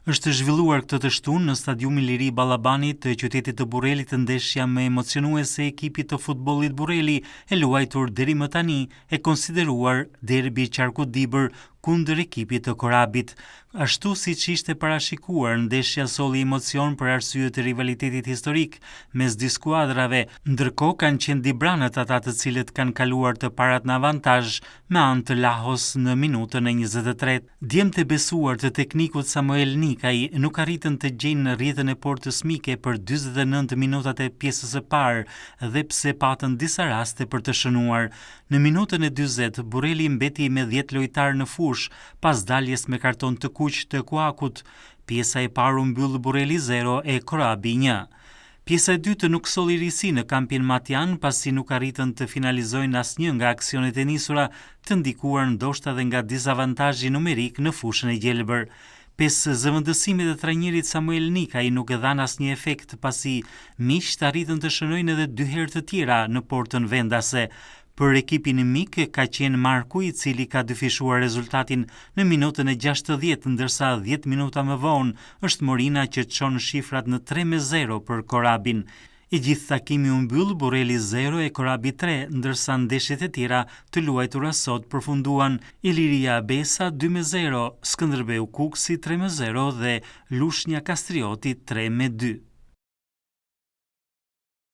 Është zhvilluar këtë të shtunë në stadiumin Liri Ballabani të qytetit të Burrelit ndeshja më emocionuese e ekipit të futbollit Burreli, e luajtur deri më tani, e konsideruar derbi qarkudibër kundër ekipit të Korabit. Ashtu siç ishte parashikuar, ndeshja solli emocion për arsye të rivalitetit historik mes dy skuadrave, ndërkohë kanë qenë dibranët ata të cilët kanë kaluar të parat në avantazh me anë të Lahos në minutën e 23. Djemtë e besuar të teknikut Samuel Nikaj nuk arritën të gjejnë në rrjetën e portës mike për 49 minutat e pjesës së parë dhe pse patën disa raste për të shënuar. Në minutën e 40, Burreli mbeti me 10 lojtarë në fushë pas daljes me karton të kuq të Kuakut. Pjesa e parë u mbyll Burreli 0 e Korabi 1. Pjesa e dytë nuk solli risi në kampin Matjan pasi nuk arritën të finalizojnë asnjë nga aksionet e nisura, të ndikuar ndoshta edhe nga dizavantazhi numerik në fushën e gjelbër. 5 zëvendësimet e trajnerit Samuel Nikaj nuk e dhan asnjë efekt pasi miqt arritën të shënojnë edhe 2 herë të tjera në portën vendase. Për ekipin mik ka qenë Marku i cili ka dyfishuar rezultatin në minutën e 60, ndërsa 10 minuta më vonë është Morina që çon shifrat në 3-0 për Korabin. I gjithë takimi u mbyll Burreli 0 e Korabi 3, ndërsa ndeshjet e tjera të luajtura sot përfunduan Iliria Besa 2-0, Skënderbeu Kuksi 3-0 dhe Lushnja Kastrioti 3-2.